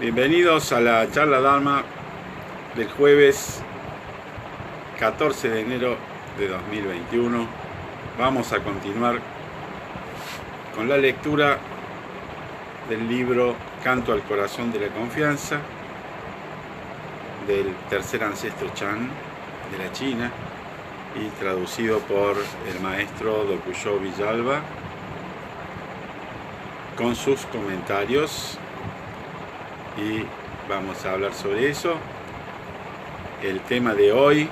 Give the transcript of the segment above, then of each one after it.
Bienvenidos a la charla Dharma del jueves 14 de enero de 2021. Vamos a continuar con la lectura del libro Canto al Corazón de la Confianza del tercer ancestro Chan de la China y traducido por el maestro Dokuyo Villalba con sus comentarios, y vamos a hablar sobre eso. El tema de hoy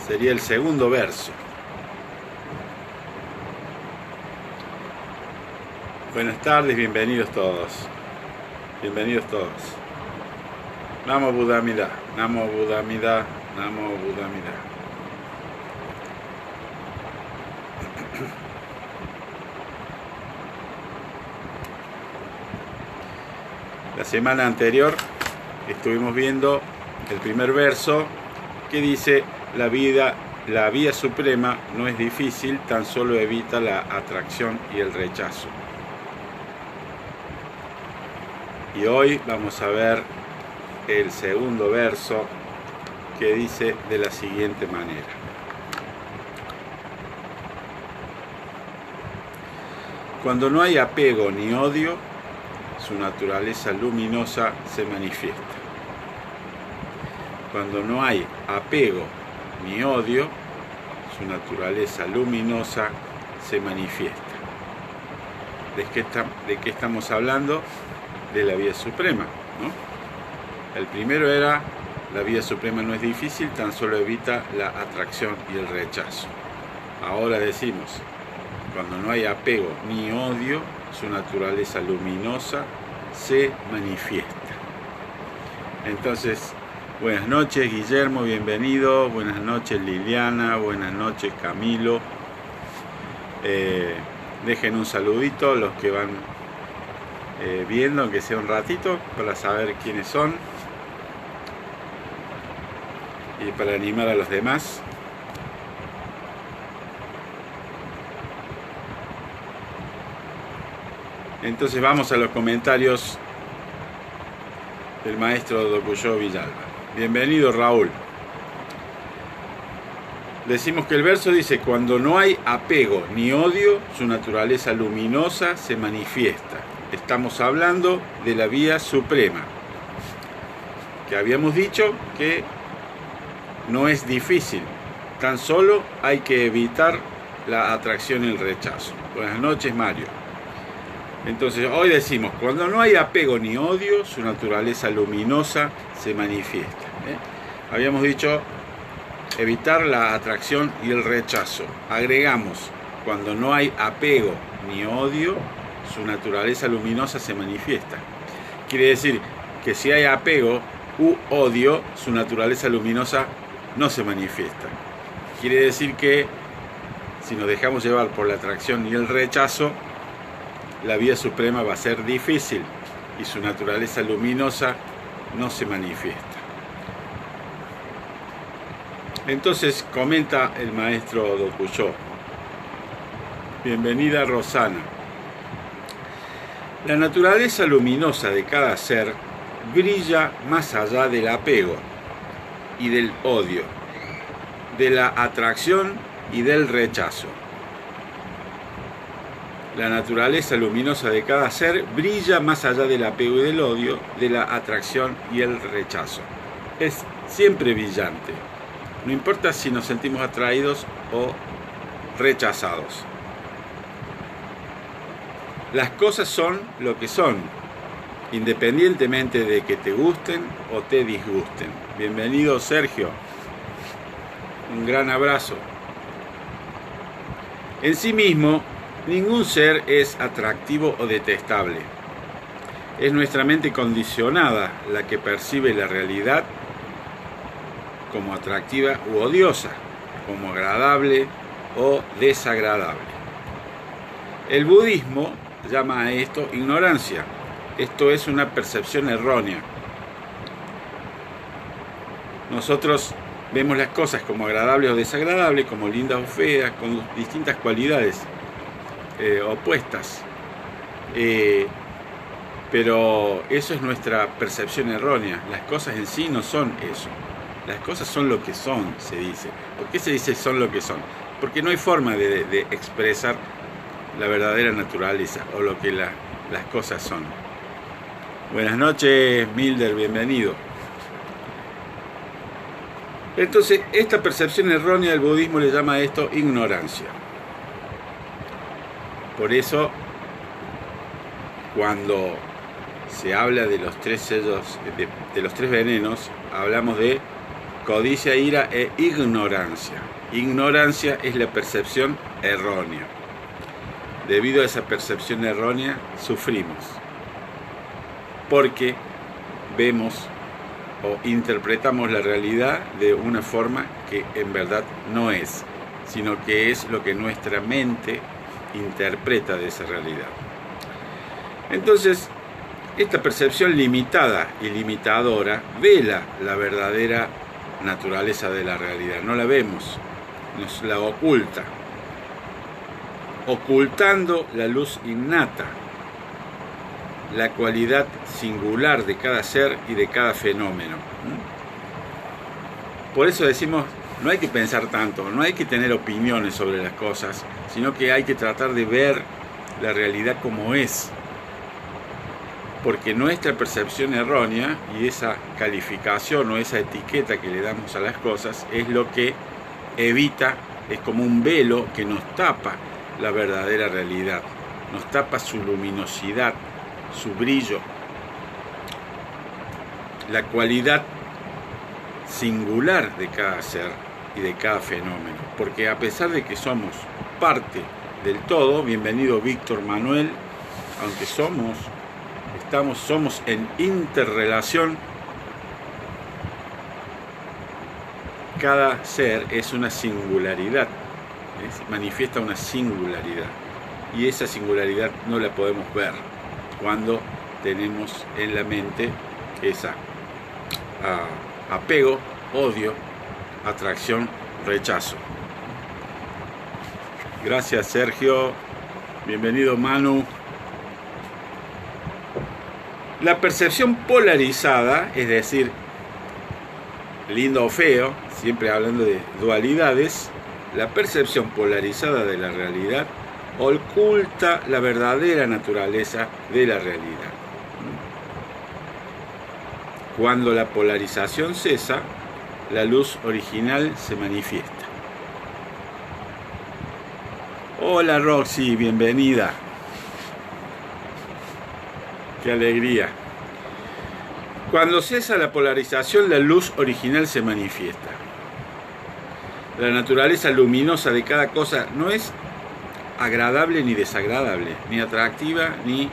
sería el segundo verso. Buenas tardes, bienvenidos todos. Bienvenidos todos. Namo Buddha Amida, Namo Buddha Amida, Namo Buddha Amida. La semana anterior estuvimos viendo el primer verso que dice: la vía suprema no es difícil, tan solo evita la atracción y el rechazo. Y hoy vamos a ver el segundo verso, que dice de la siguiente manera: cuando no hay apego ni odio, su naturaleza luminosa se manifiesta. Cuando no hay apego ni odio, su naturaleza luminosa se manifiesta. ¿De qué estamos hablando? De la vía suprema, ¿no? El primero era: la vía suprema no es difícil, tan solo evita la atracción y el rechazo. Ahora decimos: cuando no hay apego ni odio, su naturaleza luminosa se manifiesta. Entonces, buenas noches Guillermo, bienvenido. Buenas noches Liliana, buenas noches Camilo. Dejen un saludito los que van viendo, aunque sea un ratito, para saber quiénes son y para animar a los demás. Entonces vamos a los comentarios del maestro Dokuyo Villalba. Bienvenido Raúl. Decimos que el verso dice: cuando no hay apego ni odio, su naturaleza luminosa se manifiesta. Estamos hablando de la vía suprema, que habíamos dicho que no es difícil, tan solo hay que evitar la atracción y el rechazo. Buenas noches Mario. Entonces hoy decimos: cuando no hay apego ni odio, su naturaleza luminosa se manifiesta. Habíamos dicho evitar la atracción y el rechazo. Agregamos: cuando no hay apego ni odio, su naturaleza luminosa se manifiesta. Quiere decir que si hay apego u odio, su naturaleza luminosa no se manifiesta. Quiere decir que si nos dejamos llevar por la atracción y el rechazo, la vía suprema va a ser difícil y su naturaleza luminosa no se manifiesta. Entonces comenta el maestro Dokuyo. Bienvenida Rosana. La naturaleza luminosa de cada ser brilla más allá del apego y del odio, de la atracción y del rechazo. La naturaleza luminosa de cada ser brilla más allá del apego y del odio, de la atracción y el rechazo. Es siempre brillante. No importa si nos sentimos atraídos o rechazados. Las cosas son lo que son, independientemente de que te gusten o te disgusten. Bienvenido Sergio. Un gran abrazo. En sí mismo, ningún ser es atractivo o detestable. Es nuestra mente condicionada la que percibe la realidad como atractiva u odiosa, como agradable o desagradable. El budismo llama a esto ignorancia. Esto es una percepción errónea. Nosotros vemos las cosas como agradables o desagradables, como lindas o feas, con distintas cualidades opuestas. Pero eso es nuestra percepción errónea. Las cosas en sí no son eso. Las cosas son lo que son, se dice. ¿Por qué se dice son lo que son? Porque no hay forma de expresar la verdadera naturaleza o lo que las cosas son. Buenas noches, Milder, bienvenido. Entonces, esta percepción errónea del budismo le llama a esto ignorancia. Por eso, cuando se habla de los tres sellos, de los tres venenos, hablamos de codicia, ira e ignorancia. Ignorancia es la percepción errónea. Debido a esa percepción errónea, sufrimos. Porque vemos o interpretamos la realidad de una forma que en verdad no es, sino que es lo que nuestra mente interpreta de esa realidad. Entonces, esta percepción limitada y limitadora vela la verdadera naturaleza de la realidad. No la vemos, nos la oculta, ocultando la luz innata, la cualidad singular de cada ser y de cada fenómeno. Por eso decimos, no hay que pensar tanto, no hay que tener opiniones sobre las cosas, sino que hay que tratar de ver la realidad como es. Porque nuestra percepción errónea y esa calificación o esa etiqueta que le damos a las cosas es lo que evita, es como un velo que nos tapa la verdadera realidad, nos tapa su luminosidad, su brillo, la cualidad singular de cada ser y de cada fenómeno. Porque a pesar de que somos parte del todo, bienvenido Víctor Manuel, aunque somos en interrelación, cada ser es una singularidad, manifiesta una singularidad, y esa singularidad no la podemos ver cuando tenemos en la mente esa apego, odio, atracción, rechazo. Gracias, Sergio. Bienvenido, Manu. La percepción polarizada, es decir, lindo o feo, siempre hablando de dualidades, la percepción polarizada de la realidad oculta la verdadera naturaleza de la realidad. Cuando la polarización cesa, la luz original se manifiesta. Hola Roxy, bienvenida. Qué alegría. Cuando cesa la polarización, la luz original se manifiesta. La naturaleza luminosa de cada cosa no es agradable ni desagradable, ni atractiva ni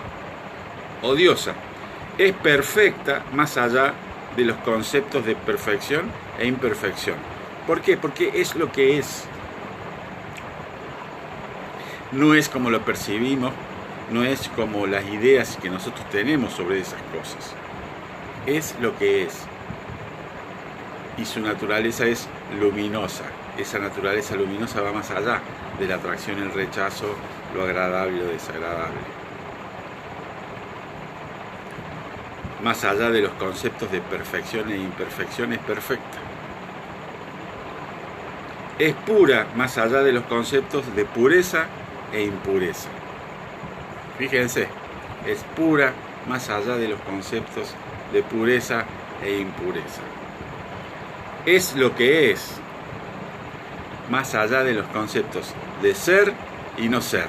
odiosa. Es perfecta más allá de los conceptos de perfección e imperfección. ¿Por qué? Porque es lo que es. No es como lo percibimos, no es como las ideas que nosotros tenemos sobre esas cosas. Es lo que es. Y su naturaleza es luminosa. Esa naturaleza luminosa va más allá de la atracción, el rechazo, lo agradable o desagradable. Más allá de los conceptos de perfección e imperfección, es perfecta. Es pura más allá de los conceptos de pureza e impureza. Fíjense, es pura más allá de los conceptos de pureza e impureza. Es lo que es, más allá de los conceptos de ser y no ser.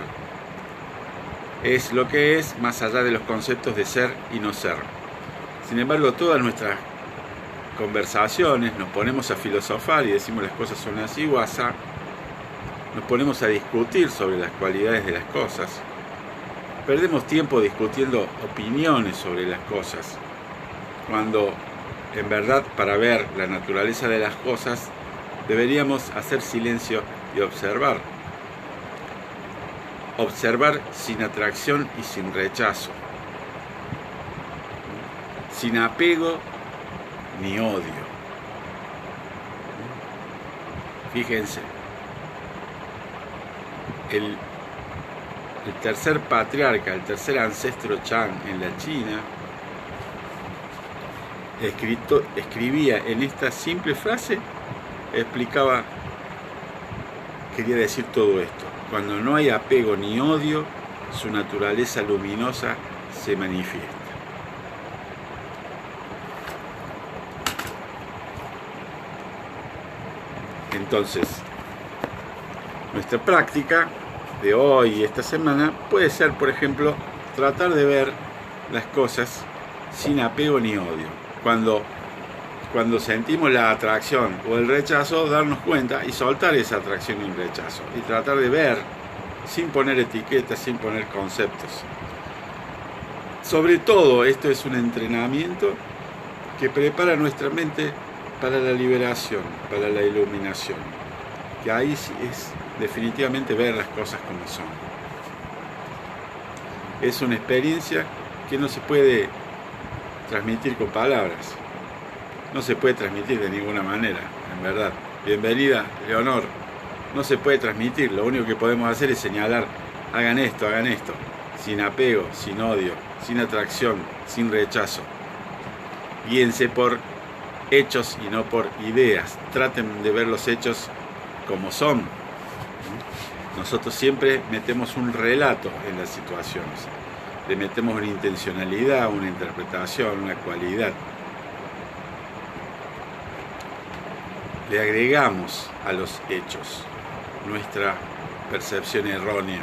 Es lo que es, más allá de los conceptos de ser y no ser. Sin embargo, todas nuestras conversaciones nos ponemos a filosofar y decimos las cosas son así o asá. Nos ponemos a discutir sobre las cualidades de las cosas. Perdemos tiempo discutiendo opiniones sobre las cosas, cuando en verdad para ver la naturaleza de las cosas deberíamos hacer silencio y observar. Observar sin atracción y sin rechazo, sin apego ni odio. Fíjense, el tercer patriarca, el tercer ancestro Chan en la China, escribía en esta simple frase, quería decir todo esto. Cuando no hay apego ni odio, su naturaleza luminosa se manifiesta. Entonces, nuestra práctica de hoy y esta semana puede ser, por ejemplo, tratar de ver las cosas sin apego ni odio. Cuando sentimos la atracción o el rechazo, darnos cuenta y soltar esa atracción y el rechazo. Y tratar de ver sin poner etiquetas, sin poner conceptos. Sobre todo, esto es un entrenamiento que prepara nuestra mente para la liberación, para la iluminación. Que ahí sí es definitivamente ver las cosas como son. Es una experiencia que no se puede transmitir con palabras. No se puede transmitir de ninguna manera, en verdad. Bienvenida, Leonor. No se puede transmitir, lo único que podemos hacer es señalar, hagan esto, sin apego, sin odio, sin atracción, sin rechazo. Guíense por hechos y no por ideas. Traten de ver los hechos como son. Nosotros siempre metemos un relato en las situaciones. Le metemos una intencionalidad, una interpretación, una cualidad. Le agregamos a los hechos nuestra percepción errónea.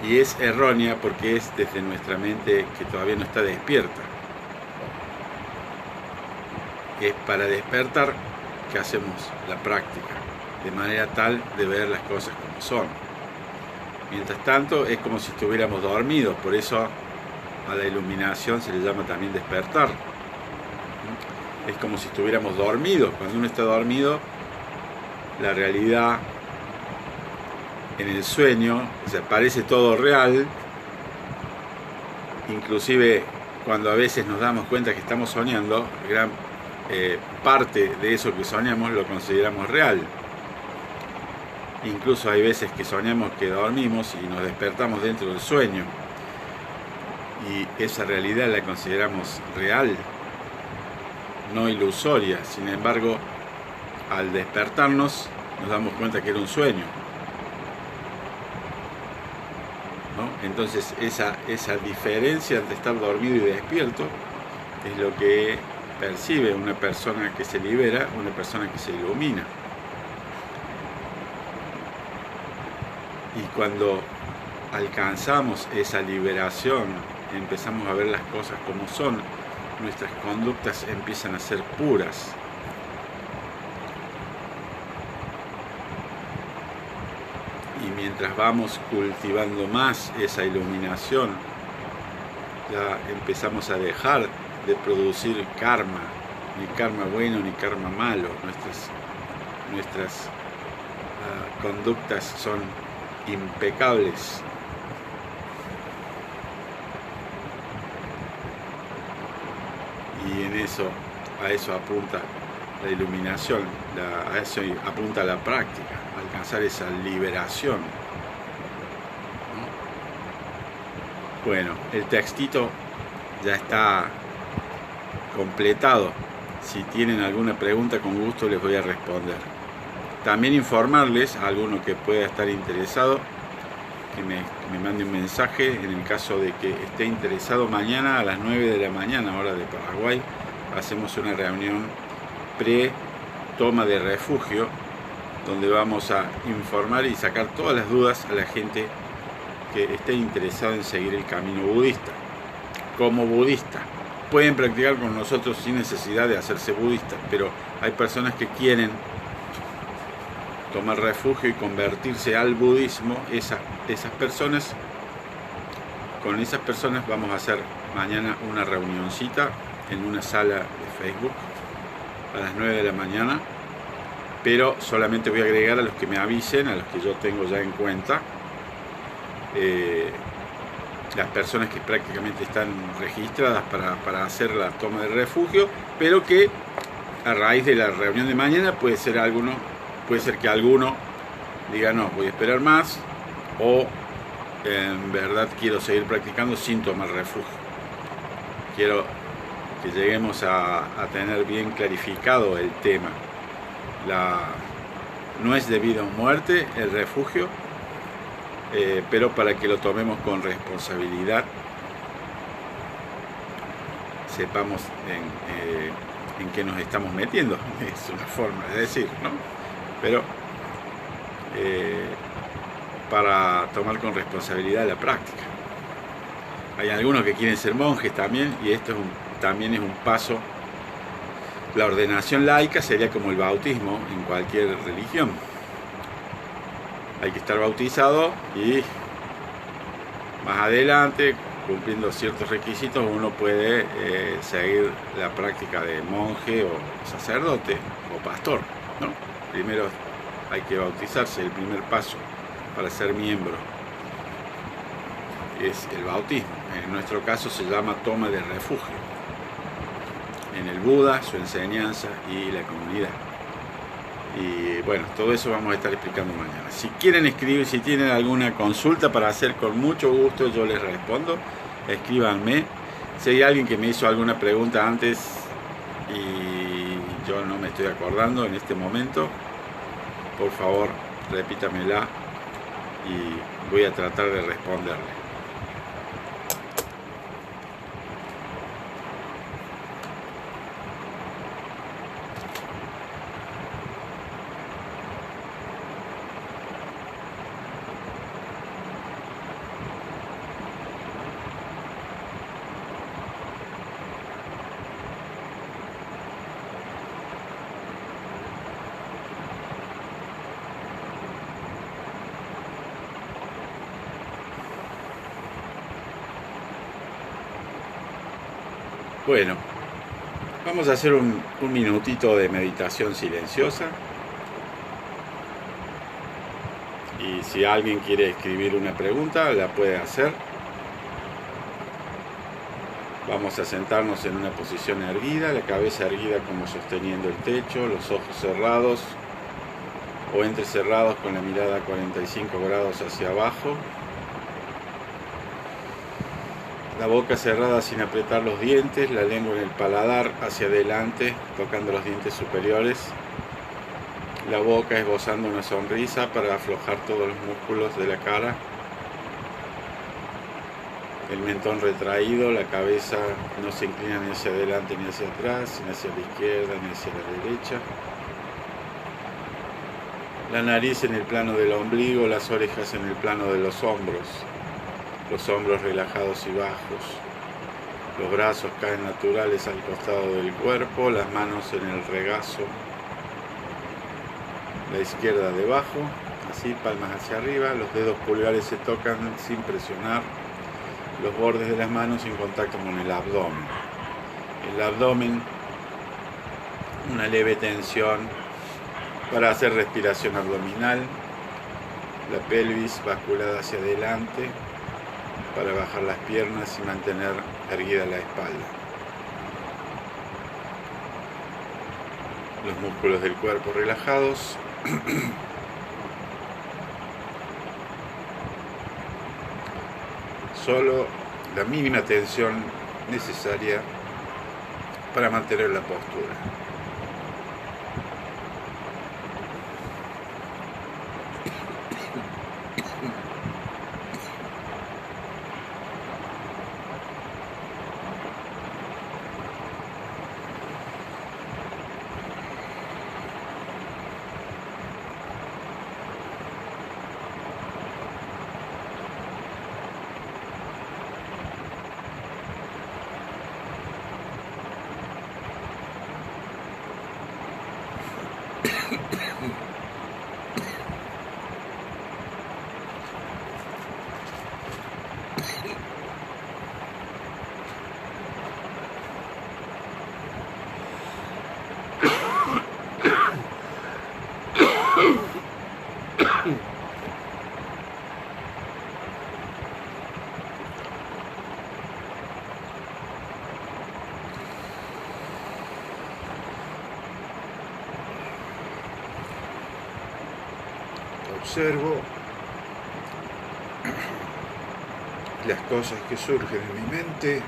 Y es errónea porque es desde nuestra mente que todavía no está despierta. Es para despertar que hacemos la práctica, de manera tal de ver las cosas como son. Mientras tanto, es como si estuviéramos dormidos, por eso a la iluminación se le llama también despertar. Es como si estuviéramos dormidos. Cuando uno está dormido, la realidad en el sueño, o sea, parece todo real, inclusive cuando a veces nos damos cuenta que estamos soñando, gran parte de eso que soñamos lo consideramos real. Incluso hay veces que soñamos que dormimos y nos despertamos dentro del sueño y esa realidad la consideramos real, no ilusoria. Sin embargo, al despertarnos nos damos cuenta que era un sueño, ¿no? Entonces esa diferencia entre estar dormido y despierto es lo que percibe una persona que se libera, una persona que se ilumina. Y cuando alcanzamos esa liberación, empezamos a ver las cosas como son, nuestras conductas empiezan a ser puras. Y mientras vamos cultivando más esa iluminación, ya empezamos a dejar de producir karma, ni karma bueno ni karma malo. Nuestras conductas son impecables. Y a eso apunta la iluminación, a eso apunta la práctica, a alcanzar esa liberación. Bueno, el textito ya está completado. Si tienen alguna pregunta, con gusto les voy a responder. También informarles a alguno que pueda estar interesado, que me mande un mensaje. En el caso de que esté interesado, mañana a las 9 de la mañana, hora de Paraguay, hacemos una reunión pre-toma de refugio, donde vamos a informar y sacar todas las dudas a la gente que esté interesada en seguir el camino budista. Como budista, pueden practicar con nosotros sin necesidad de hacerse budistas, pero hay personas que quieren tomar refugio y convertirse al budismo. Con esas personas vamos a hacer mañana una reunioncita en una sala de Facebook a las 9 de la mañana, pero solamente voy a agregar a los que me avisen, a los que yo tengo ya en cuenta, las personas que prácticamente están registradas para hacer la toma de refugio, pero que a raíz de la reunión de mañana puede ser que alguno diga no, voy a esperar más, o en verdad quiero seguir practicando sin tomar refugio. Quiero que lleguemos a tener bien clarificado el tema. No es de vida o muerte el refugio, pero para que lo tomemos con responsabilidad, sepamos en qué nos estamos metiendo. Es una forma de decir, ¿no? Pero para tomar con responsabilidad la práctica. Hay algunos que quieren ser monjes también, y esto también es un paso. La ordenación laica sería como el bautismo en cualquier religión. Hay que estar bautizado y más adelante, cumpliendo ciertos requisitos, uno puede seguir la práctica de monje o sacerdote o pastor, ¿no? Primero hay que bautizarse, el primer paso para ser miembro es el bautismo. En nuestro caso se llama toma de refugio. En el Buda, su enseñanza y la comunidad. Y bueno, todo eso vamos a estar explicando mañana. Si quieren escribir, si tienen alguna consulta para hacer, con mucho gusto yo les respondo. Escríbanme. Si hay alguien que me hizo alguna pregunta antes y yo no me estoy acordando en este momento, por favor repítamela y voy a tratar de responderle. Bueno, vamos a hacer un minutito de meditación silenciosa. Y si alguien quiere escribir una pregunta, la puede hacer. Vamos a sentarnos en una posición erguida, la cabeza erguida como sosteniendo el techo, los ojos cerrados o entrecerrados con la mirada a 45 grados hacia abajo. La boca cerrada sin apretar los dientes, la lengua en el paladar hacia adelante, tocando los dientes superiores. La boca esbozando una sonrisa para aflojar todos los músculos de la cara. El mentón retraído, la cabeza no se inclina ni hacia adelante ni hacia atrás, ni hacia la izquierda ni hacia la derecha. La nariz en el plano del ombligo, las orejas en el plano de los hombros relajados y bajos. Los brazos caen naturales al costado del cuerpo, las manos en el regazo. La izquierda debajo, así, palmas hacia arriba, los dedos pulgares se tocan sin presionar, los bordes de las manos en contacto con el abdomen. El abdomen, una leve tensión para hacer respiración abdominal, la pelvis basculada hacia adelante para bajar las piernas y mantener erguida la espalda. Los músculos del cuerpo relajados. Solo la mínima tensión necesaria para mantener la postura. Observo las cosas que surgen en mi mente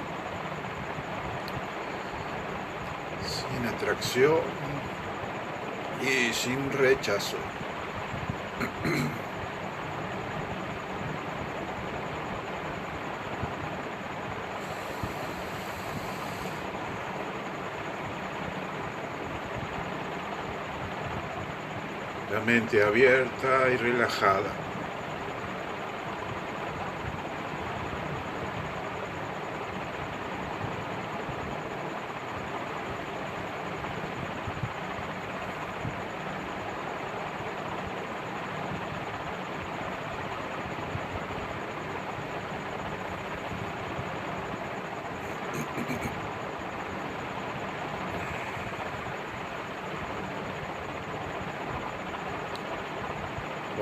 sin atracción y sin rechazo. La mente abierta y relajada.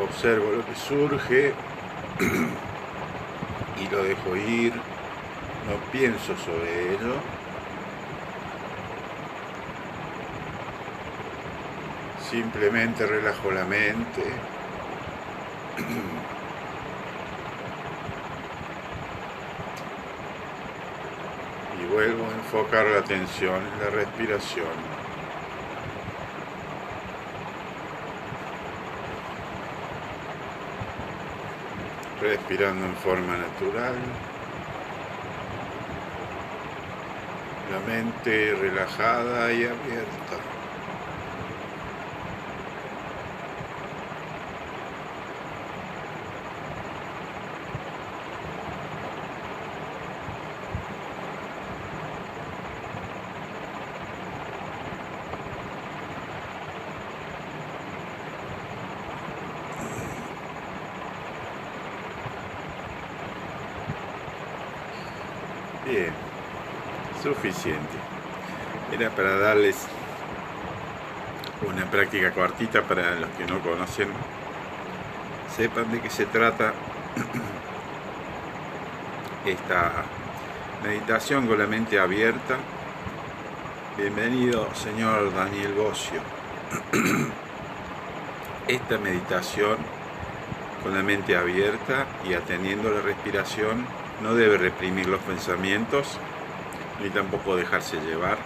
Observo lo que surge y lo dejo ir, no pienso sobre ello. Simplemente relajo la mente. Y vuelvo a enfocar la atención en la respiración. Respirando en forma natural, la mente relajada y abierta. Bien, suficiente. Era para darles una práctica cortita para los que no conocen, sepan de qué se trata esta meditación con la mente abierta. Bienvenido, señor Daniel Bocio. Esta meditación con la mente abierta y atendiendo la respiración no debe reprimir los pensamientos ni tampoco dejarse llevar.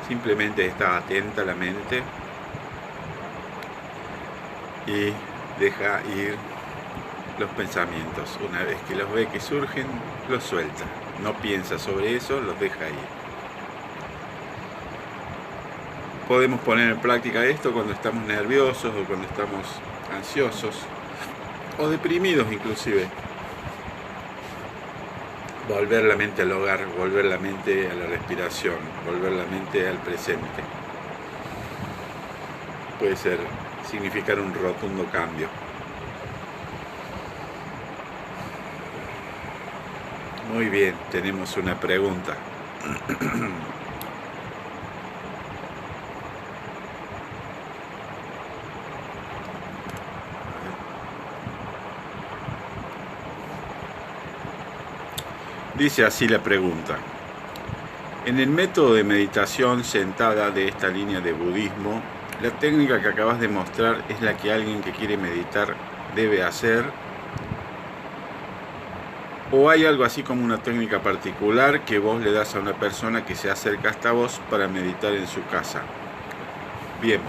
Simplemente está atenta a la mente y deja ir los pensamientos. Una vez que los ve que surgen, los suelta. No piensa sobre eso, los deja ir. Podemos poner en práctica esto cuando estamos nerviosos o cuando estamos ansiosos o deprimidos inclusive. Volver la mente al hogar, volver la mente a la respiración, volver la mente al presente. Puede significar un rotundo cambio. Muy bien, tenemos una pregunta. Dice así la pregunta. En el método de meditación sentada de esta línea de budismo, la técnica que acabas de mostrar es la que alguien que quiere meditar debe hacer, ¿o hay algo así como una técnica particular que vos le das a una persona que se acerca hasta vos para meditar en su casa? Bien.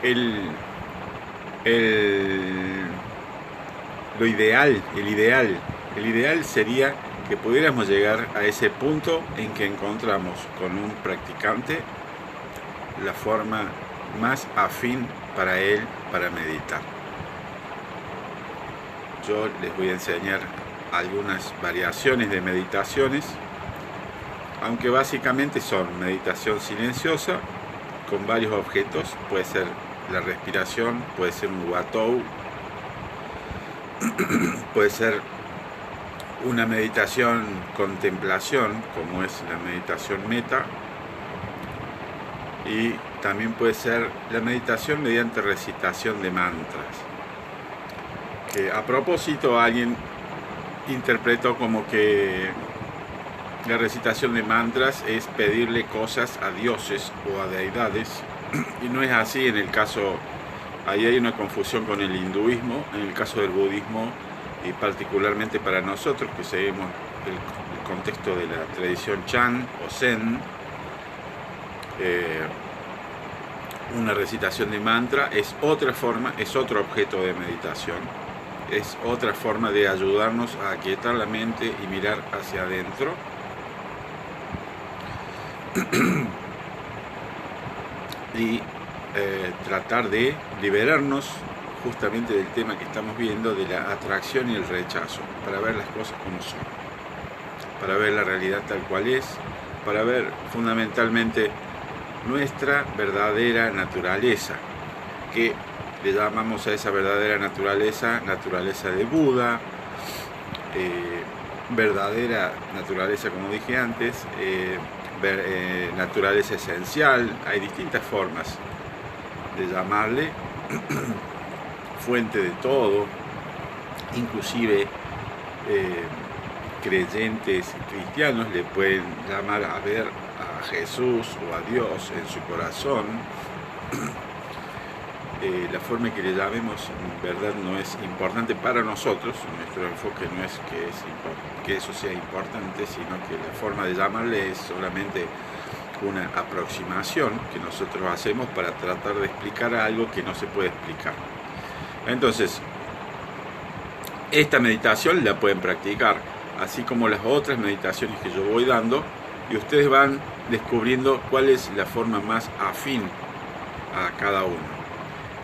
El ideal sería que pudiéramos llegar a ese punto en que encontramos con un practicante la forma más afín para él para meditar. Yo les voy a enseñar algunas variaciones de meditaciones, aunque básicamente son meditación silenciosa con varios objetos. Puede ser la respiración, puede ser un Watou, puede ser una meditación contemplación, como es la meditación meta, y también puede ser la meditación mediante recitación de mantras, que a propósito alguien interpretó como que la recitación de mantras es pedirle cosas a dioses o a deidades, y no es así. En el caso, ahí hay una confusión con el hinduismo. En el caso del budismo y particularmente para nosotros que seguimos el contexto de la tradición Chan o Zen, una recitación de mantra es otra forma, es otro objeto de meditación, es otra forma de ayudarnos a aquietar la mente y mirar hacia adentro. Y tratar de liberarnos justamente del tema que estamos viendo, de la atracción y el rechazo, para ver las cosas como son, para ver la realidad tal cual es, para ver fundamentalmente nuestra verdadera naturaleza, que le llamamos a esa verdadera naturaleza, naturaleza de Buda, verdadera naturaleza, como dije antes, naturaleza esencial. Hay distintas formas de llamarle, fuente de todo, inclusive creyentes cristianos le pueden llamar a ver a Jesús o a Dios en su corazón. La forma en que le llamemos en verdad no es importante para nosotros, nuestro enfoque no es que eso sea importante, sino que la forma de llamarle es solamente una aproximación que nosotros hacemos para tratar de explicar algo que no se puede explicar. Entonces, esta meditación la pueden practicar, así como las otras meditaciones que yo voy dando, y ustedes van descubriendo cuál es la forma más afín a cada uno.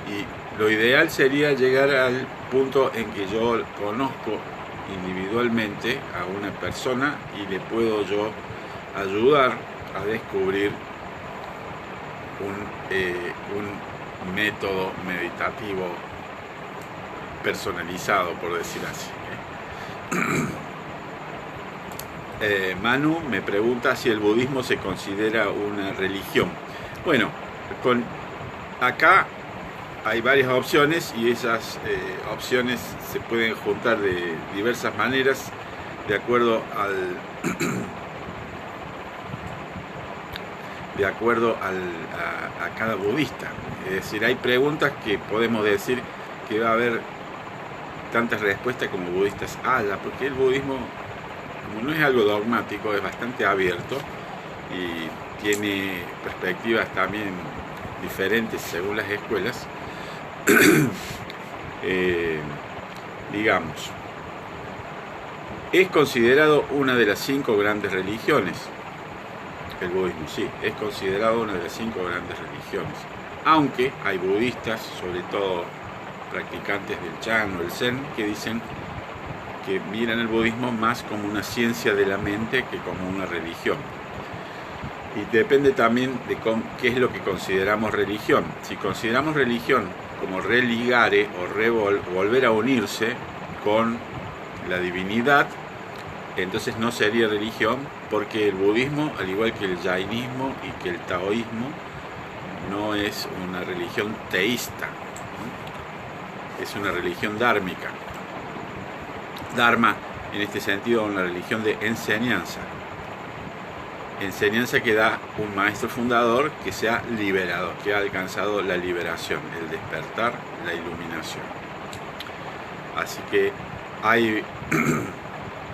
Y lo ideal sería llegar al punto en que yo conozco individualmente a una persona y le puedo yo ayudar a descubrir un método meditativo personalizado, por decir así. Manu me pregunta si el budismo se considera una religión. Bueno, acá hay varias opciones y esas opciones se pueden juntar de diversas maneras de acuerdo a cada budista. Es decir, hay preguntas que podemos decir que va a haber tantas respuestas como budistas haya, porque el budismo, como no es algo dogmático, es bastante abierto y tiene perspectivas también diferentes según las escuelas. Digamos, es considerado una de las 5 grandes religiones. El budismo, sí, es considerado una de las 5 grandes religiones, aunque hay budistas, sobre todo practicantes del Chan o el Zen, que dicen que miran el budismo más como una ciencia de la mente que como una religión. Y depende también de qué es lo que consideramos religión. Si consideramos religión como religare o volver a unirse con la divinidad, entonces no sería religión, porque el budismo, al igual que el jainismo y que el taoísmo, no es una religión teísta, es una religión dármica. Dharma, en este sentido, una religión de enseñanza. Enseñanza que da un maestro fundador que se ha liberado, que ha alcanzado la liberación, el despertar, la iluminación. Así que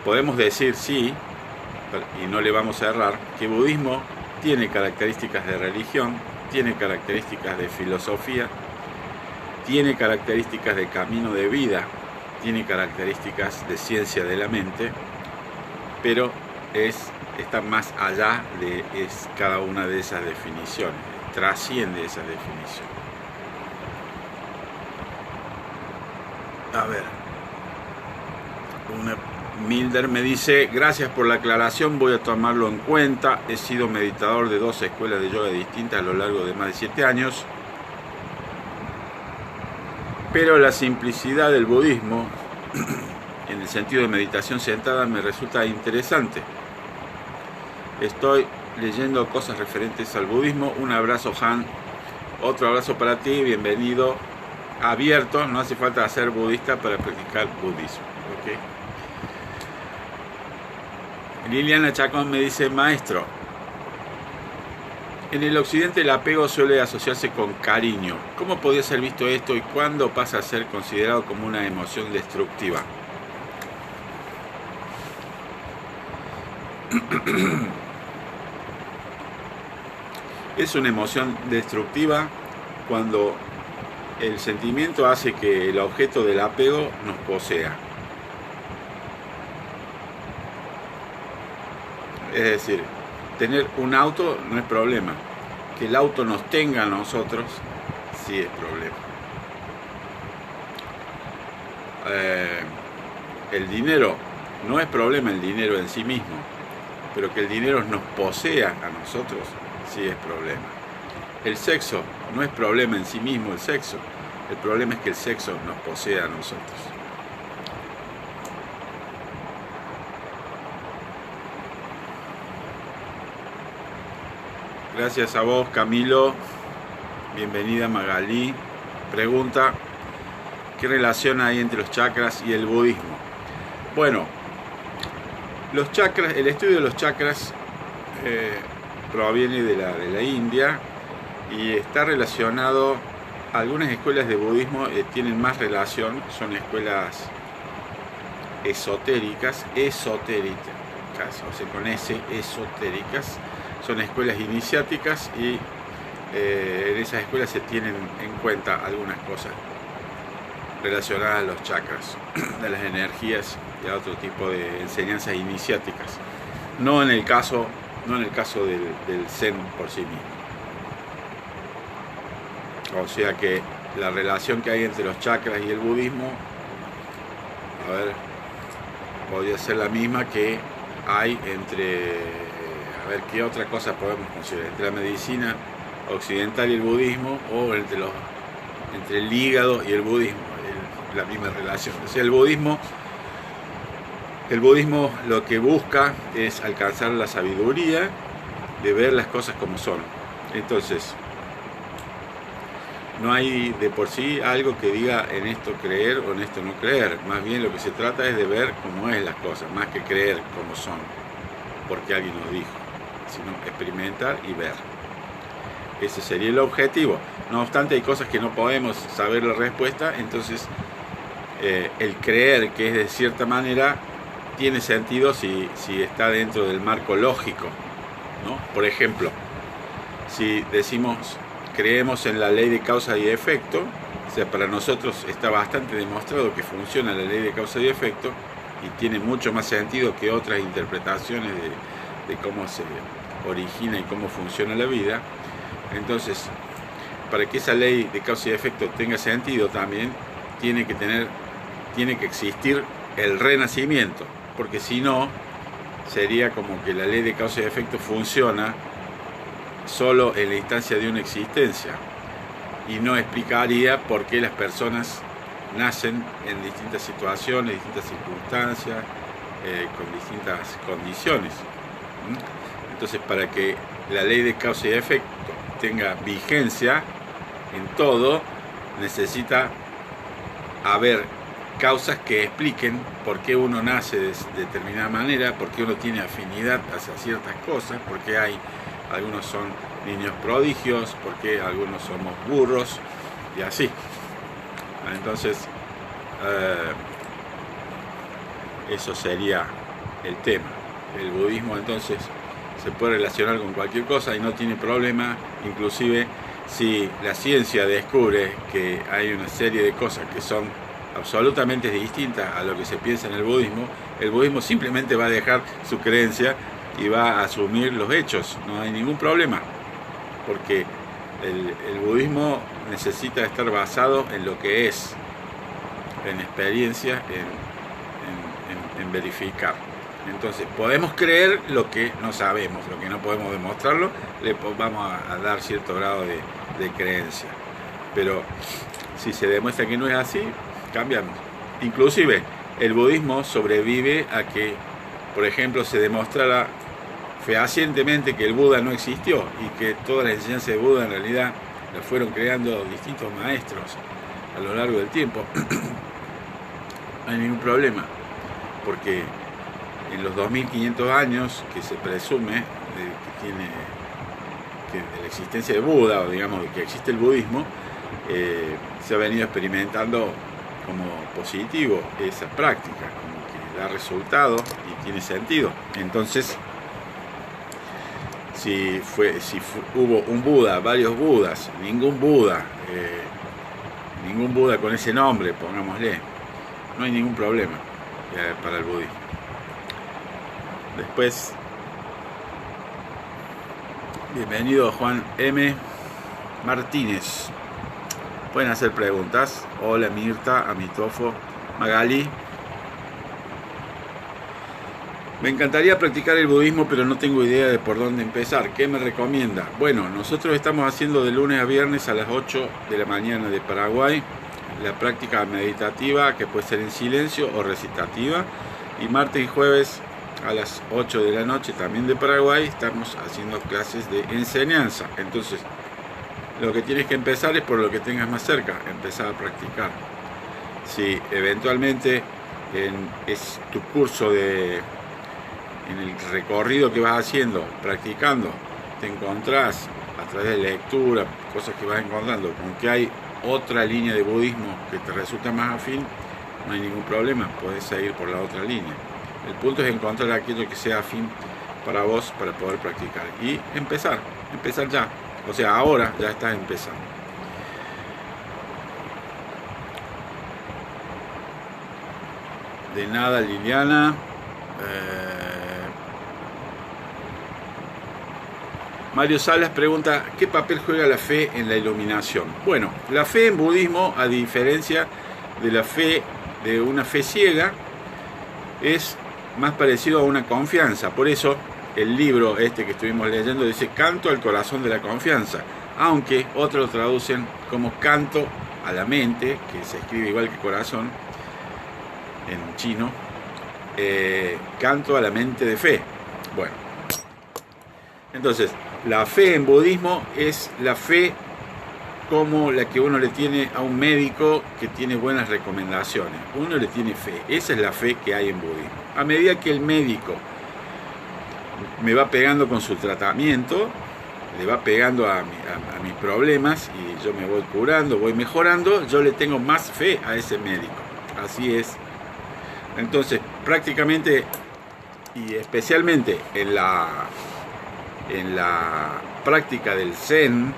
podemos decir sí, y no le vamos a errar, que el budismo tiene características de religión, tiene características de filosofía, tiene características de camino de vida, tiene características de ciencia de la mente, pero está más allá de cada una de esas definiciones, trasciende esas definiciones. A ver, Milder me dice: gracias por la aclaración, voy a tomarlo en cuenta. He sido meditador de 2 escuelas de yoga distintas a lo largo de más de 7 años, pero la simplicidad del budismo en el sentido de meditación sentada me resulta interesante. Estoy leyendo cosas referentes al budismo. Un abrazo, Han. Otro abrazo para ti, bienvenido. Abierto, no hace falta ser budista para practicar budismo. ¿Okay? Liliana Chacón me dice: maestro, en el occidente el apego suele asociarse con cariño. ¿Cómo podría ser visto esto y cuándo pasa a ser considerado como una emoción destructiva? Es una emoción destructiva cuando el sentimiento hace que el objeto del apego nos posea. Es decir, tener un auto no es problema. Que el auto nos tenga a nosotros sí es problema. El dinero no es problema, el dinero en sí mismo, pero que el dinero nos posea a nosotros sí es problema. El sexo no es problema en sí mismo, el sexo. El problema es que el sexo nos posea a nosotros. Gracias a vos, Camilo. Bienvenida, Magalí. Pregunta: ¿qué relación hay entre los chakras y el budismo? Bueno, los chakras, el estudio de los chakras proviene de la India y está relacionado. Algunas escuelas de budismo tienen más relación, son escuelas esotéricas, o sea, con S, esotéricas, son escuelas iniciáticas y en esas escuelas se tienen en cuenta algunas cosas relacionadas a los chakras, de las energías y a otro tipo de enseñanzas iniciáticas, no en el caso del Zen por sí mismo. O sea que la relación que hay entre los chakras y el budismo, podría ser la misma que hay entre, ¿qué otra cosa podemos considerar? Entre la medicina occidental y el budismo, o entre el hígado y el budismo, la misma relación. O sea, el budismo lo que busca es alcanzar la sabiduría de ver las cosas como son. Entonces, no hay de por sí algo que diga en esto creer o en esto no creer. Más bien lo que se trata es de ver cómo es las cosas, más que creer cómo son, porque alguien nos dijo, sino experimentar y ver. Ese sería el objetivo. No obstante, hay cosas que no podemos saber la respuesta, entonces el creer que es de cierta manera tiene sentido si está dentro del marco lógico, ¿no? Por ejemplo, si decimos creemos en la ley de causa y efecto, o sea, para nosotros está bastante demostrado que funciona la ley de causa y efecto y tiene mucho más sentido que otras interpretaciones de cómo se origina y cómo funciona la vida. Entonces, para que esa ley de causa y efecto tenga sentido también, tiene que existir el renacimiento, porque si no, sería como que la ley de causa y efecto funciona solo en la instancia de una existencia y no explicaría por qué las personas nacen en distintas situaciones, distintas circunstancias, con distintas condiciones. Entonces, para que la ley de causa y efecto tenga vigencia en todo, necesita haber causas que expliquen por qué uno nace de determinada manera, por qué uno tiene afinidad hacia ciertas cosas, por qué algunos son niños prodigios, por qué algunos somos burros y así. Entonces, eso sería el tema. El budismo entonces se puede relacionar con cualquier cosa y no tiene problema, inclusive si la ciencia descubre que hay una serie de cosas que son absolutamente distintas a lo que se piensa en el budismo simplemente va a dejar su creencia y va a asumir los hechos, no hay ningún problema, porque el budismo necesita estar basado en lo que es, en experiencia, en verificar. Entonces, podemos creer lo que no sabemos, lo que no podemos demostrarlo, le vamos a dar cierto grado de creencia. Pero si se demuestra que no es así, cambiamos. Inclusive, el budismo sobrevive a que, por ejemplo, se demostrara fehacientemente que el Buda no existió y que todas las enseñanzas de Buda en realidad las fueron creando distintos maestros a lo largo del tiempo. No hay ningún problema, porque en los 2500 años que se presume de la existencia de Buda, o digamos de que existe el budismo, se ha venido experimentando como positivo esa práctica, como que da resultado y tiene sentido. Entonces, hubo un Buda, varios Budas, ningún Buda con ese nombre, pongámosle, no hay ningún problema para el budismo. Después, bienvenido Juan M. Martínez. Pueden hacer preguntas. Hola Mirta, Amitofo, Magali. Me encantaría practicar el budismo, pero no tengo idea de por dónde empezar. ¿Qué me recomienda? Bueno, nosotros estamos haciendo de lunes a viernes a las 8 de la mañana de Paraguay la práctica meditativa, que puede ser en silencio o recitativa, y martes y jueves a las 8 de la noche también de Paraguay estamos haciendo clases de enseñanza. Entonces, lo que tienes que empezar es por lo que tengas más cerca, empezar a practicar. Si eventualmente es tu curso en el recorrido que vas haciendo, practicando, te encontrás a través de lectura, cosas que vas encontrando, con que hay otra línea de budismo que te resulta más afín, no hay ningún problema, puedes seguir por la otra línea. El punto es encontrar aquello que sea afín para vos, para poder practicar y empezar ya, o sea, ahora ya estás empezando. De nada, Liliana. Mario Salas pregunta, ¿qué papel juega la fe en la iluminación? Bueno, la fe en budismo, a diferencia de la fe de una fe ciega, es más parecido a una confianza. Por eso el libro este que estuvimos leyendo dice Canto al corazón de la confianza, aunque otros lo traducen como canto a la mente, que se escribe igual que corazón en chino, canto a la mente de fe. Bueno, entonces la fe en budismo es la fe como la que uno le tiene a un médico que tiene buenas recomendaciones. Uno le tiene fe, esa es la fe que hay en budismo. A medida que el médico me va pegando con su tratamiento, le va pegando a mis problemas y yo me voy curando, voy mejorando, yo le tengo más fe a ese médico. Así es. Entonces, prácticamente y especialmente en la práctica del Zen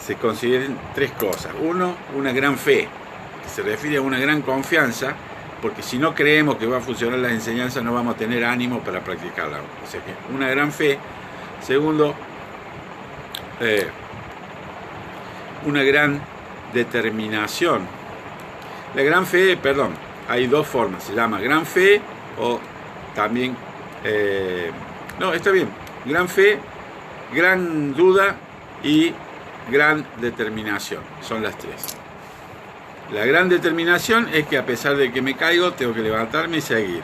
se consideran tres cosas. Uno, una gran fe, que se refiere a una gran confianza, porque si no creemos que va a funcionar las enseñanzas no vamos a tener ánimo para practicarla. O sea que una gran fe. Segundo, una gran determinación. La gran fe, perdón, hay dos formas, se llama gran fe o también, no, está bien, gran fe, gran duda y gran determinación, son las tres. La gran determinación es que a pesar de que me caigo, tengo que levantarme y seguir.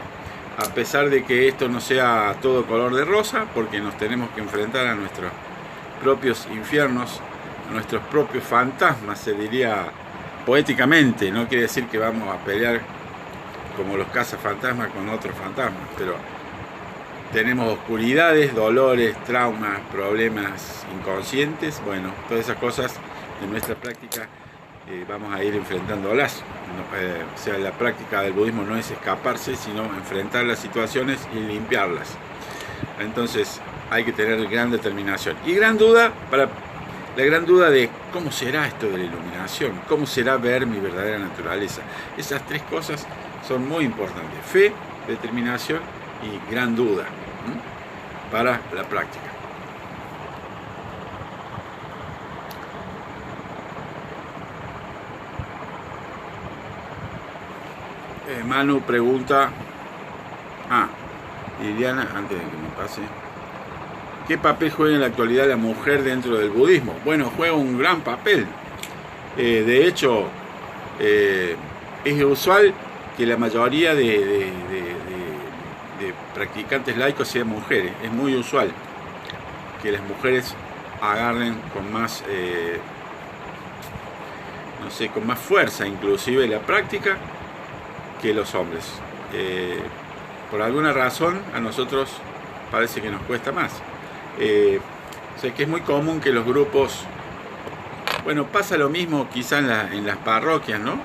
A pesar de que esto no sea todo color de rosa, porque nos tenemos que enfrentar a nuestros propios infiernos, a nuestros propios fantasmas, se diría poéticamente. No quiere decir que vamos a pelear como los cazafantasmas con otros fantasmas, pero tenemos oscuridades, dolores, traumas, problemas inconscientes. Bueno, todas esas cosas en nuestra práctica vamos a ir enfrentándolas. O sea, la práctica del budismo no es escaparse, sino enfrentar las situaciones y limpiarlas. Entonces hay que tener gran determinación y gran duda, la gran duda de cómo será esto de la iluminación, cómo será ver mi verdadera naturaleza. Esas tres cosas son muy importantes: fe, determinación y gran duda para la práctica. Manu pregunta, Liliana, antes de que me pase, ¿qué papel juega en la actualidad la mujer dentro del budismo? Bueno, juega un gran papel. De hecho, es usual que la mayoría de practicantes laicos sean mujeres. Es muy usual que las mujeres agarren con más, con más fuerza inclusive la práctica que los hombres. Por alguna razón a nosotros parece que nos cuesta más. O sea que es muy común que los grupos, bueno, pasa lo mismo quizá en las parroquias, ¿no?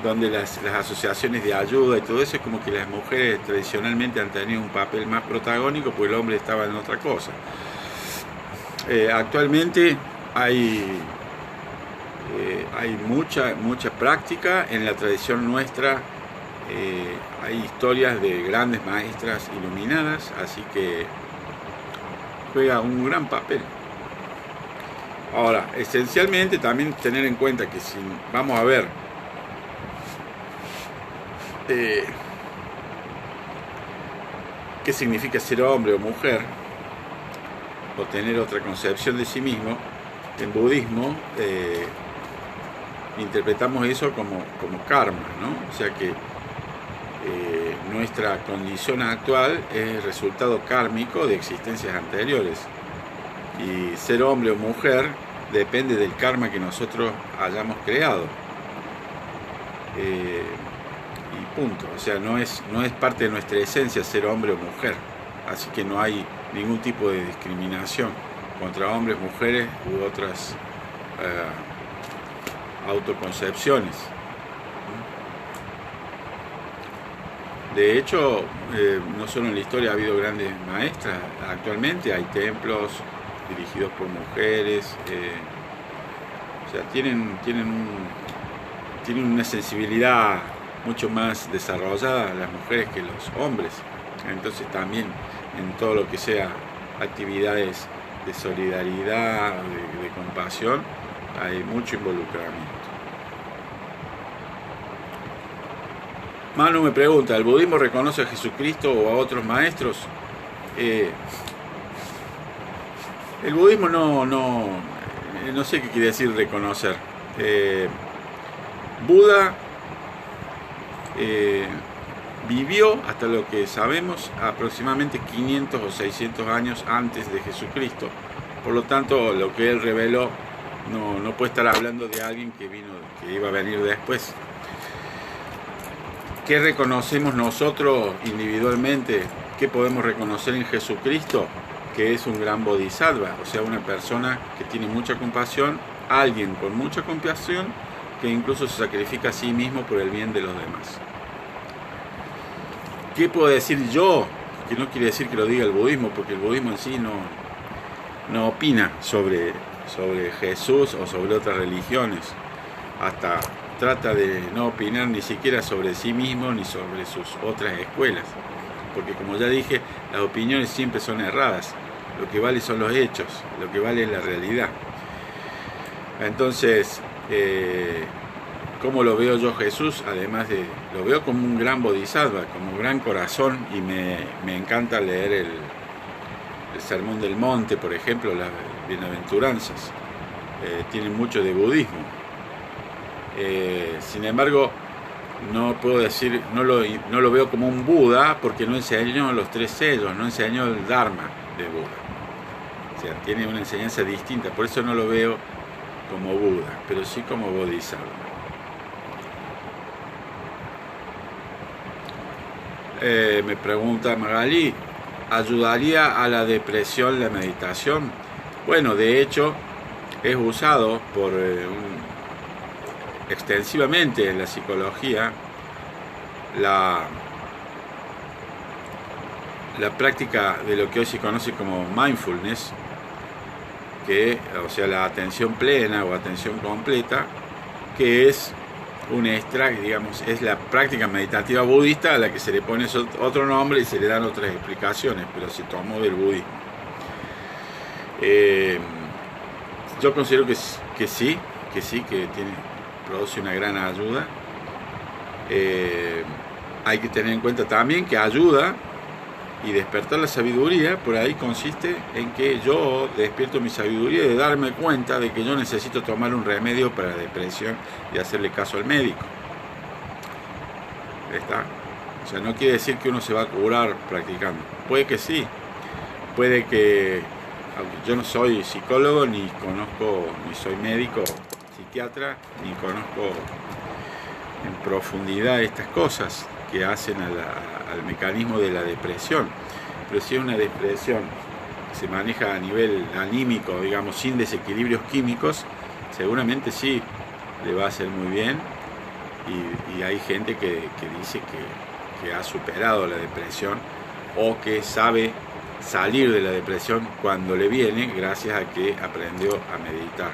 donde las asociaciones de ayuda y todo eso, es como que las mujeres tradicionalmente han tenido un papel más protagónico, pues el hombre estaba en otra cosa. Actualmente hay mucha práctica en la tradición nuestra. Hay historias de grandes maestras iluminadas, así que juega un gran papel. Ahora, esencialmente también tener en cuenta que si vamos a ver qué significa ser hombre o mujer, o tener otra concepción de sí mismo, en budismo interpretamos eso como karma, ¿no? O sea que nuestra condición actual es resultado kármico de existencias anteriores, y ser hombre o mujer depende del karma que nosotros hayamos creado, y punto. O sea, no es parte de nuestra esencia ser hombre o mujer, así que no hay ningún tipo de discriminación contra hombres, mujeres u otras autoconcepciones. De hecho, no solo en la historia ha habido grandes maestras, actualmente hay templos dirigidos por mujeres, o sea, tienen una sensibilidad mucho más desarrollada las mujeres que los hombres. Entonces también en todo lo que sea actividades de solidaridad, de compasión, hay mucho involucramiento. Manu me pregunta, ¿el budismo reconoce a Jesucristo o a otros maestros? El budismo no sé qué quiere decir reconocer. Buda vivió, hasta lo que sabemos, aproximadamente 500 o 600 años antes de Jesucristo. Por lo tanto, lo que él reveló no puede estar hablando de alguien que iba a venir después. ¿Qué reconocemos nosotros individualmente? ¿Qué podemos reconocer en Jesucristo? Que es un gran bodhisattva, o sea, una persona que tiene mucha compasión, alguien con mucha compasión, que incluso se sacrifica a sí mismo por el bien de los demás. ¿Qué puedo decir yo? Que no quiere decir que lo diga el budismo, porque el budismo en sí no opina sobre Jesús o sobre otras religiones. Hasta trata de no opinar ni siquiera sobre sí mismo ni sobre sus otras escuelas, porque como ya dije, las opiniones siempre son erradas. Lo que vale son los hechos, lo que vale es la realidad. Entonces, ¿cómo lo veo yo Jesús? Además lo veo como un gran bodhisattva, como un gran corazón, y me encanta leer el Sermón del Monte, por ejemplo, las bienaventuranzas. Tienen mucho de budismo. Sin embargo, no puedo decir, no lo veo como un Buda, porque no enseñó los 3 sellos, no enseñó el Dharma de Buda. O sea, tiene una enseñanza distinta, por eso no lo veo como Buda, pero sí como Bodhisattva. Me pregunta Magali, ¿ayudaría a la depresión la meditación? Bueno, de hecho, es usado extensivamente en la psicología la práctica de lo que hoy se conoce como mindfulness, o sea, la atención plena o atención completa, que es un extracto, digamos, es la práctica meditativa budista a la que se le pone otro nombre y se le dan otras explicaciones, pero se tomó del budismo. Yo considero que sí, que produce una gran ayuda. Hay que tener en cuenta también que ayuda y despertar la sabiduría, por ahí consiste en que yo despierto mi sabiduría de darme cuenta de que yo necesito tomar un remedio para la depresión y hacerle caso al médico. ¿Está? O sea, no quiere decir que uno se va a curar practicando. Puede que sí, puede que, aunque yo no soy psicólogo, ni soy médico, psiquiatra, ni conozco en profundidad estas cosas que hacen al mecanismo de la depresión, pero si es una depresión que se maneja a nivel anímico, digamos, sin desequilibrios químicos, seguramente sí le va a hacer muy bien, y hay gente que dice que ha superado la depresión o que sabe salir de la depresión cuando le viene gracias a que aprendió a meditar.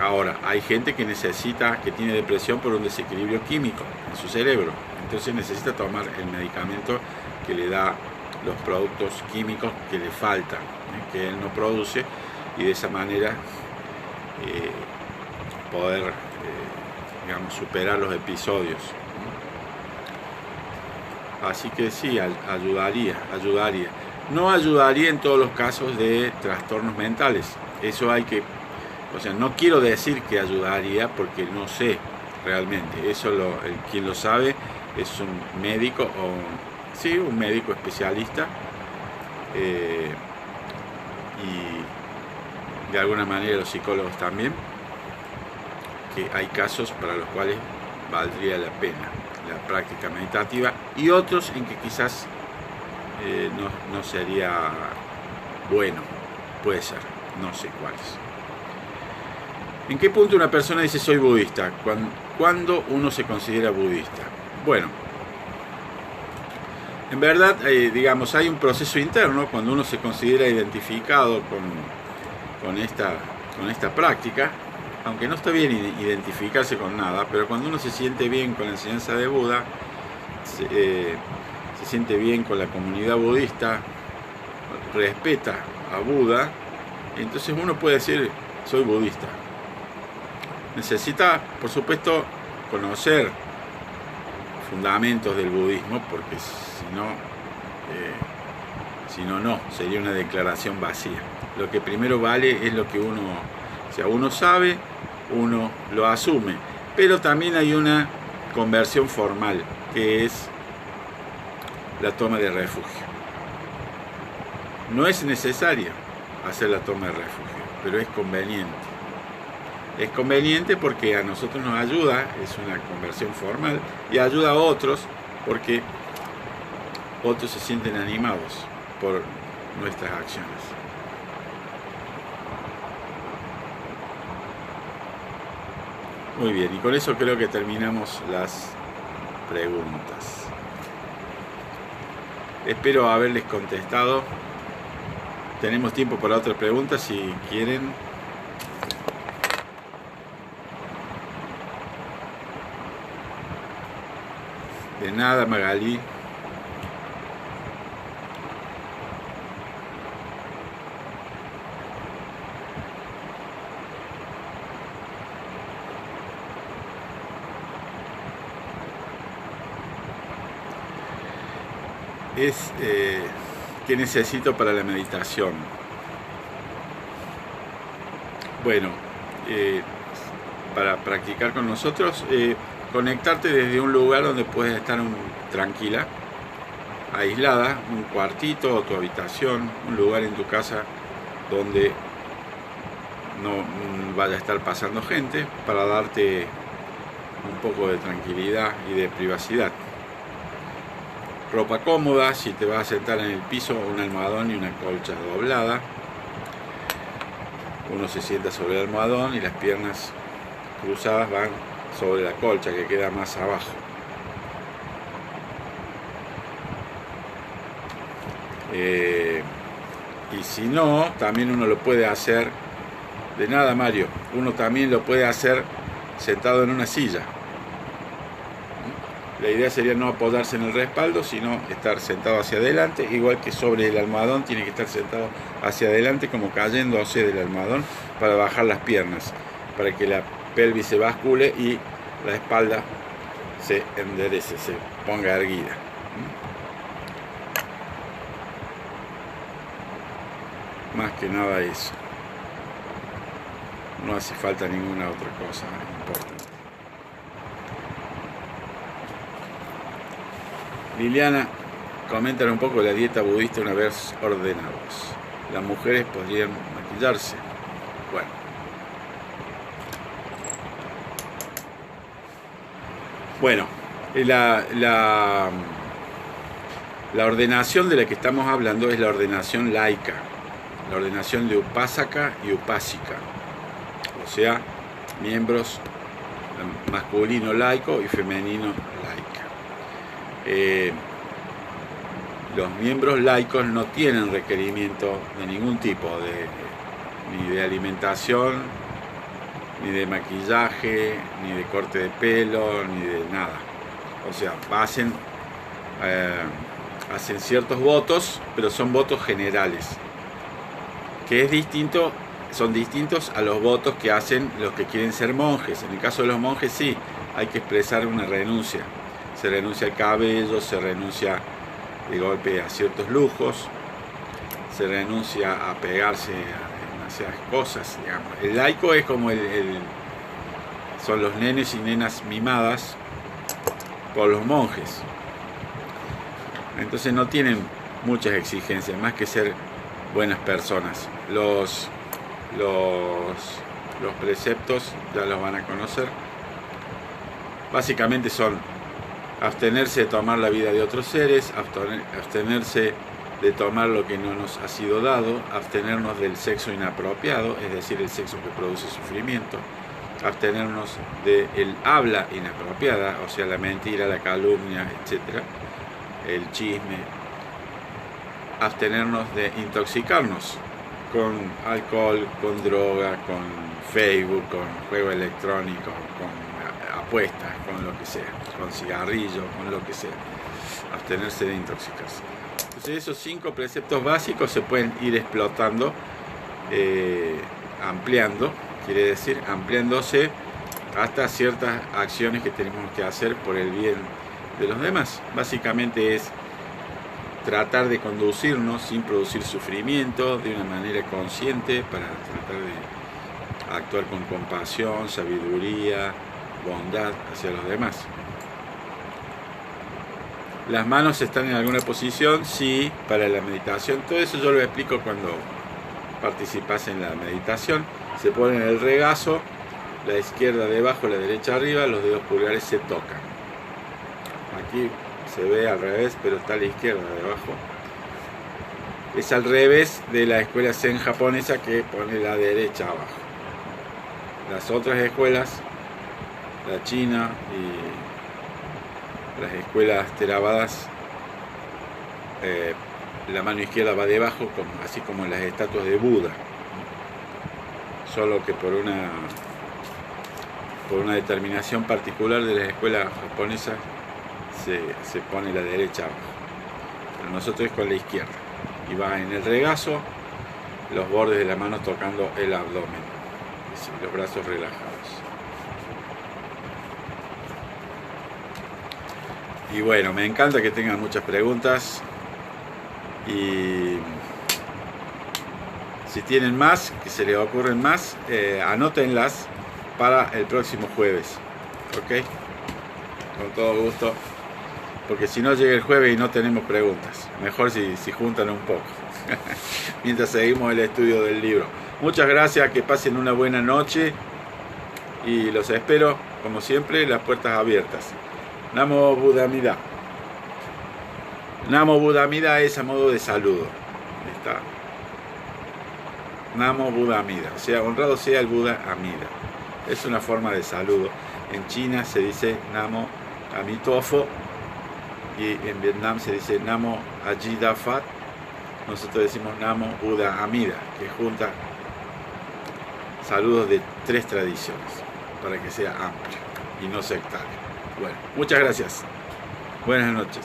Ahora, hay gente que tiene depresión por un desequilibrio químico en su cerebro, entonces necesita tomar el medicamento que le da los productos químicos que le faltan, que él no produce, y de esa manera poder digamos, superar los episodios. Así que sí, ayudaría. No ayudaría en todos los casos de trastornos mentales. Eso hay que, o sea, no quiero decir que ayudaría porque no sé realmente. Eso quien lo sabe es un médico un médico especialista, y de alguna manera los psicólogos también, que hay casos para los cuales valdría la pena la práctica meditativa y otros en que quizás no sería bueno, puede ser, no sé cuáles. ¿En qué punto una persona dice soy budista? ¿Cuándo uno se considera budista? Bueno, en verdad, digamos, hay un proceso interno cuando uno se considera identificado con esta práctica, aunque no está bien identificarse con nada, pero cuando uno se siente bien con la enseñanza de Buda, se siente bien con la comunidad budista, respeta a Buda, entonces uno puede decir soy budista. Necesita, por supuesto, conocer fundamentos del budismo, porque si no, sería una declaración vacía. Lo que primero vale es lo que uno sabe, uno lo asume, pero también hay una conversión formal, que es la toma de refugio. No es necesario hacer la toma de refugio, pero es conveniente. Es conveniente porque a nosotros nos ayuda, es una conversión formal, y ayuda a otros porque otros se sienten animados por nuestras acciones. Muy bien, y con eso creo que terminamos las preguntas. Espero haberles contestado. Tenemos tiempo para otras preguntas si quieren. De nada, Magali. ¿Qué necesito para la meditación? Bueno, para practicar con nosotros, conectarte desde un lugar donde puedes estar tranquila, aislada, un cuartito o tu habitación, un lugar en tu casa donde no vaya a estar pasando gente, para darte un poco de tranquilidad y de privacidad. Ropa cómoda, si te vas a sentar en el piso, un almohadón y una colcha doblada. Uno se sienta sobre el almohadón y las piernas cruzadas van sobre la colcha que queda más abajo. Y si no, también uno lo puede hacer, de nada Mario, uno también lo puede hacer sentado en una silla. La idea sería no apoyarse en el respaldo, sino estar sentado hacia adelante, igual que sobre el almohadón tiene que estar sentado hacia adelante, como cayéndose del almohadón para bajar las piernas, para que la pelvis se bascule y la espalda se enderece, se ponga erguida. Más que nada eso. No hace falta ninguna otra cosa importante. Liliana, comentan un poco de la dieta budista una vez ordenados. Las mujeres podrían maquillarse. Bueno, la ordenación de la que estamos hablando es la ordenación laica, la ordenación de upasaka y upásika, o sea, miembros masculino laico y femenino laica. Los miembros laicos no tienen requerimiento de ningún tipo, ni de alimentación, ni de maquillaje, ni de corte de pelo, ni de nada. O sea, hacen ciertos votos, pero son votos generales, que es distinto, son distintos a los votos que hacen los que quieren ser monjes. En el caso de los monjes sí, hay que expresar una renuncia. Se renuncia al cabello, se renuncia de golpe a ciertos lujos, se renuncia a pegarse a demasiadas cosas, digamos. El laico es como son los nenes y nenas mimadas por los monjes. Entonces no tienen muchas exigencias, más que ser buenas personas. Los preceptos ya los van a conocer. Básicamente son abstenerse de tomar la vida de otros seres, abstenerse de tomar lo que no nos ha sido dado, abstenernos del sexo inapropiado, es decir, el sexo que produce sufrimiento, abstenernos del habla inapropiada, o sea, la mentira, la calumnia, etc., el chisme, abstenernos de intoxicarnos con alcohol, con droga, con Facebook, con juego electrónico, con apuestas, con lo que sea, con cigarrillo, con lo que sea. Abstenerse de intoxicarse. Entonces esos 5 preceptos básicos se pueden ir explotando, ampliando, quiere decir ampliándose hasta ciertas acciones que tenemos que hacer por el bien de los demás. Básicamente es tratar de conducirnos sin producir sufrimiento, de una manera consciente, para tratar de actuar con compasión, sabiduría, bondad hacia los demás. Las manos están en alguna posición, sí, para la meditación. Todo eso yo lo explico cuando participas en la meditación. Se pone en el regazo, la izquierda debajo, la derecha arriba, los dedos pulgares se tocan. Aquí se ve al revés, pero está a la izquierda debajo. Es al revés de la escuela Zen japonesa, que pone la derecha abajo. Las otras escuelas, la china y las escuelas Theravadas, la mano izquierda va debajo, así como en las estatuas de Buda, solo que por una determinación particular de las escuelas japonesas se pone la derecha abajo. Pero nosotros es con la izquierda, y va en el regazo, los bordes de la mano tocando el abdomen, es decir, los brazos relajados. Y bueno, me encanta que tengan muchas preguntas, y si tienen más, que se les ocurren más, anótenlas para el próximo jueves, ¿ok? Con todo gusto, porque si no llega el jueves y no tenemos preguntas, mejor si juntan un poco, mientras seguimos el estudio del libro. Muchas gracias, que pasen una buena noche, y los espero, como siempre, las puertas abiertas. Namo Buddha Amida. Namo Buddha Amida es a modo de saludo. Está. Namo Buddha Amida. O sea, honrado sea el Buda Amida. Es una forma de saludo. En China se dice Namo Amitofo, y en Vietnam se dice Namo Ajida Fat. Nosotros decimos Namo Buddha Amida, que junta saludos de 3 tradiciones para que sea amplio y no sectario. Bueno, muchas gracias. Buenas noches.